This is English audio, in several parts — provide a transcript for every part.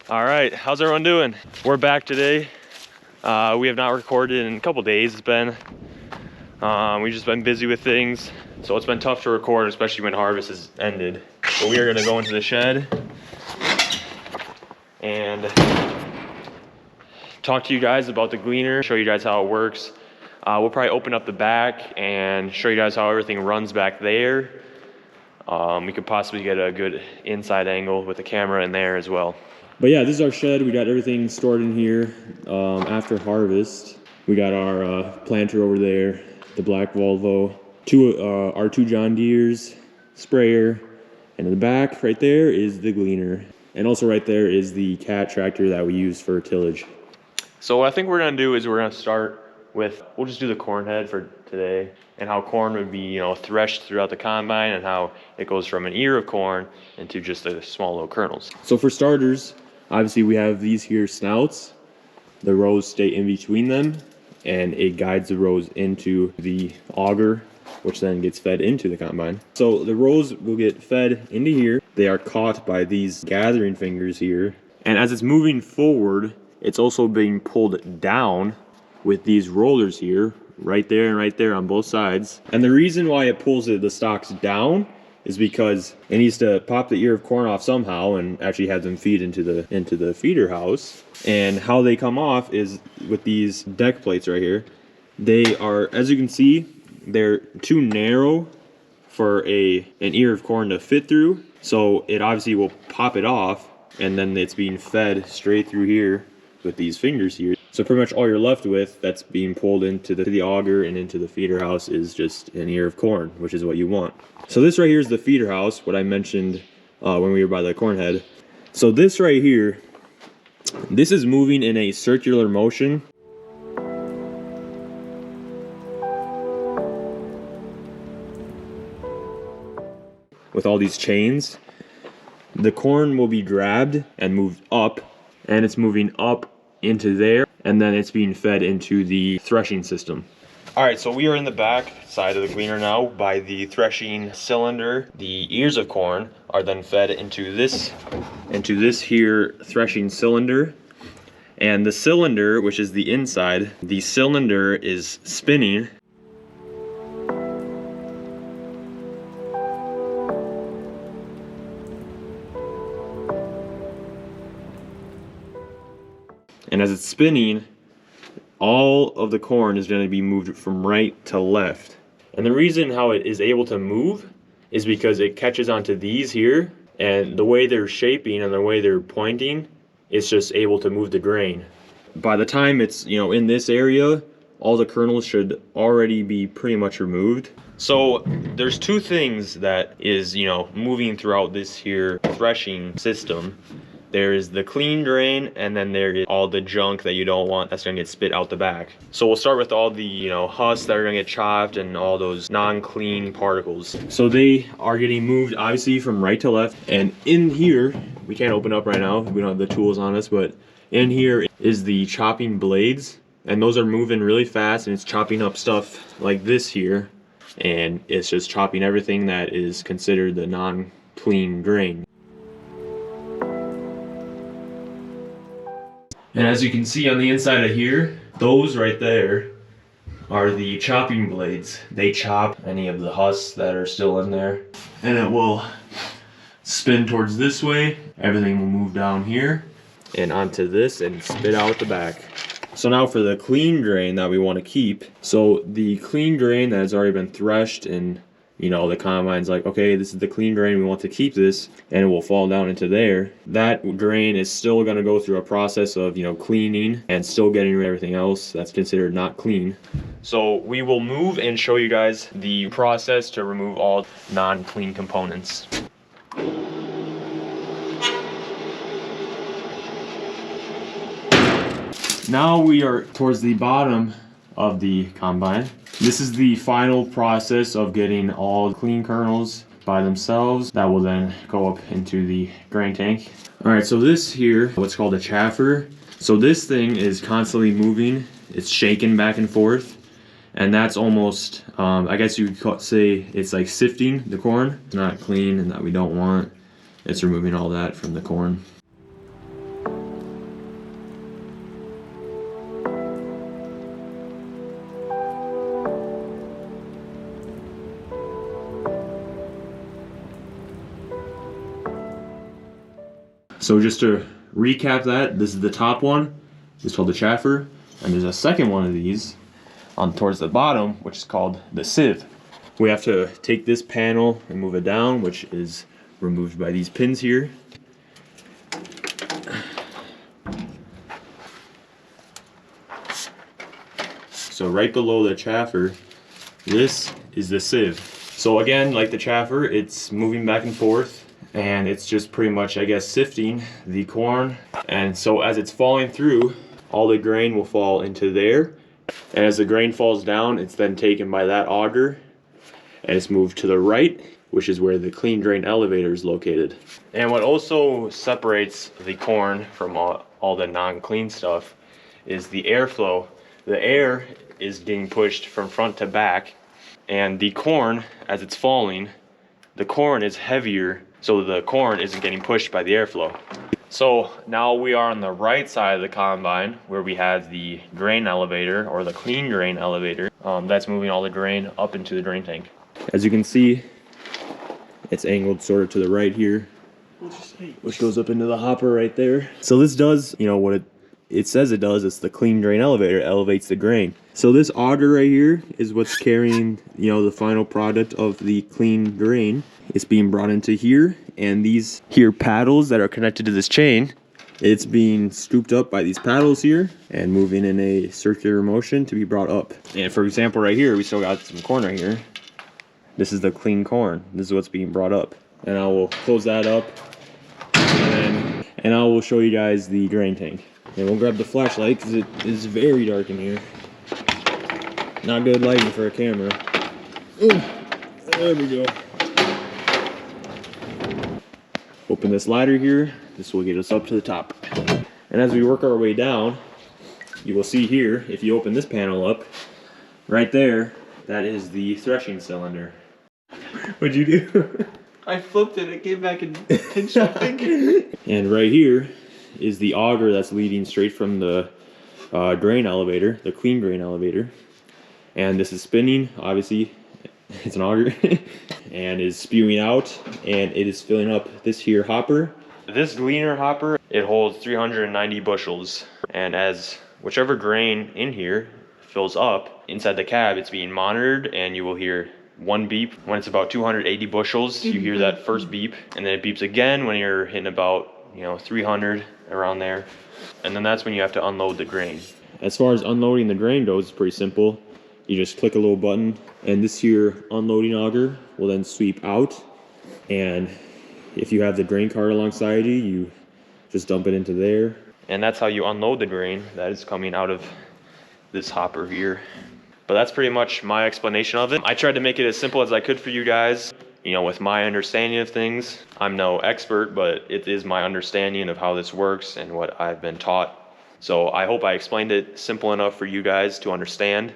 All right, how's everyone doing? We're back today. We have not recorded in a couple days. It's been, we've just been busy with things. So it's been tough to record, especially when harvest has ended. But we are gonna go into the shed and talk to you guys about the Gleaner, show you guys how it works. We'll probably open up the back and show you guys how everything runs back there. We could possibly get a good inside angle with the camera in there as well. But yeah, this is our shed. We got everything stored in here after harvest. We got our planter over there, the black Volvo, our two John Deeres, sprayer, and in the back right there is the Gleaner. And also right there is the cat tractor that we use for tillage. So what I think we're gonna do is we're gonna start with, we'll just do the corn head for today and how corn would be, threshed throughout the combine and how it goes from an ear of corn into just the small little kernels. So for starters, obviously we have these here snouts. The rows stay in between them and it guides the rows into the auger, which then gets fed into the combine. So the rows will get fed into here. They are caught by these gathering fingers here. And as it's moving forward, it's also being pulled down with these rollers here, right there and right there on both sides. And the reason why it pulls the stalks down is because it needs to pop the ear of corn off somehow and actually have them feed into the feeder house. And how they come off is with these deck plates right here. They are, as you can see, they're too narrow for an ear of corn to fit through. So it obviously will pop it off and then it's being fed straight through here with these fingers here. So pretty much all you're left with that's being pulled into the auger and into the feeder house is just an ear of corn, which is what you want. So this right here is the feeder house, what I mentioned when we were by the corn head. So this right here, this is moving in a circular motion. With all these chains, the corn will be grabbed and moved up, and it's moving up into there, and then it's being fed into the threshing system. All right, so we are in the back side of the Gleaner now by the threshing cylinder. The ears of corn are then fed into this here threshing cylinder. And the cylinder, which is the inside, the cylinder is spinning. And as it's spinning, all of the corn is going to be moved from right to left. And the reason how it is able to move is because it catches onto these here, and the way they're shaping and the way they're pointing, it's just able to move the grain. By the time it's, in this area, all the kernels should already be pretty much removed. So there's two things that is, moving throughout this here threshing system. There is the clean grain, and then there is all the junk that you don't want that's gonna get spit out the back. So we'll start with all the, husks that are gonna get chopped and all those non-clean particles. So they are getting moved obviously from right to left. And in here, we can't open up right now, we don't have the tools on us, but in here is the chopping blades. And those are moving really fast, and it's chopping up stuff like this here. And it's just chopping everything that is considered the non-clean grain. And as you can see on the inside of here, those right there are the chopping blades. They chop any of the husks that are still in there. And it will spin towards this way. Everything will move down here and onto this and spit out the back. So now for the clean grain that we want to keep. So the clean grain that has already been threshed and the combine's like, okay, this is the clean grain, we want to keep this, and it will fall down into there. That grain is still going to go through a process of, cleaning and still getting rid of everything else that's considered not clean. So we will move and show you guys the process to remove all non-clean components. Now we are towards the bottom of the combine. This is the final process of getting all clean kernels by themselves. That will then go up into the grain tank. All right, so this here, what's called a chaffer. So this thing is constantly moving. It's shaking back and forth. And that's almost, I guess you could say it's like sifting the corn. It's not clean and that we don't want. It's removing all that from the corn. So just to recap that, this is the top one. It's called the chaffer. And there's a second one of these on towards the bottom, which is called the sieve. We have to take this panel and move it down, which is removed by these pins here. So right below the chaffer, this is the sieve. So again, like the chaffer, it's moving back and forth, and it's just pretty much, I guess, sifting the corn. And so as it's falling through, all the grain will fall into there. And as the grain falls down, it's then taken by that auger, and it's moved to the right, which is where the clean grain elevator is located. And what also separates the corn from all the non-clean stuff is the airflow. The air is getting pushed from front to back, and the corn, as it's falling, the corn is heavier, so the corn isn't getting pushed by the airflow. So now we are on the right side of the combine, where we have the grain elevator, or the clean grain elevator, that's moving all the grain up into the grain tank. As you can see, it's angled sort of to the right here, which goes up into the hopper right there. So this does, you know, what it says it does. It's the clean grain elevator. It elevates the grain. So this auger right here is what's carrying, you know, the final product of the clean grain. It's being brought into here, and these here paddles that are connected to this chain, it's being scooped up by these paddles here and moving in a circular motion to be brought up. And for example, right here, we still got some corn right here. This is the clean corn. This is what's being brought up. And I will close that up, and I will show you guys the grain tank. And we'll grab the flashlight because it is very dark in here. Not good lighting for a camera. Ooh, there we go. Open this ladder here. This will get us up to the top. And as we work our way down, you will see here, if you open this panel up, right there, that is the threshing cylinder. What'd you do? I flipped it, it came back and pinched my finger. And right here is the auger that's leading straight from the grain elevator, the clean grain elevator. And this is spinning, obviously, it's an auger, and is spewing out, and it is filling up this here hopper. This Gleaner hopper, it holds 390 bushels. And as whichever grain in here fills up, inside the cab, it's being monitored, and you will hear one beep when it's about 280 bushels. You hear that first beep, and then it beeps again when you're hitting about, you know, 300, around there. And then that's when you have to unload the grain. As far as unloading the grain goes, it's pretty simple. You just click a little button, and this here unloading auger will then sweep out. And if you have the grain cart alongside you, you just dump it into there. And that's how you unload the grain that is coming out of this hopper here. But that's pretty much my explanation of it. I tried to make it as simple as I could for you guys, you know, with my understanding of things. I'm no expert, but it is my understanding of how this works and what I've been taught. So I hope I explained it simple enough for you guys to understand.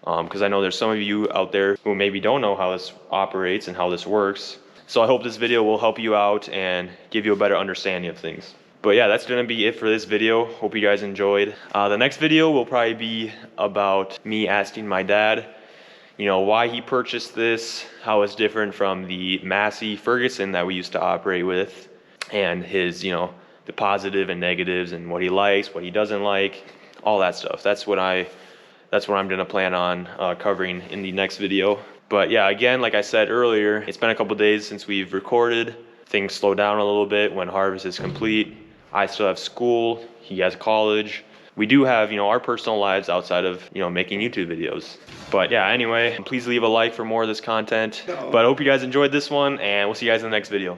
Because I know there's some of you out there who maybe don't know how this operates and how this works. So I hope this video will help you out and give you a better understanding of things. But yeah, that's gonna be it for this video. Hope you guys enjoyed. The next video will probably be about me asking my dad, you know, why he purchased this, how it's different from the Massey Ferguson that we used to operate with, and his, you know, the positive and negatives and what he likes, what he doesn't like, all that stuff. That's what I'm gonna plan on covering in the next video. But yeah, again, like I said earlier, it's been a couple days since we've recorded. Things slow down a little bit when harvest is complete. I still have school, he has college. We do have, you know, our personal lives outside of, you know, making YouTube videos. But yeah, anyway, please leave a like for more of this content. But I hope you guys enjoyed this one, and we'll see you guys in the next video.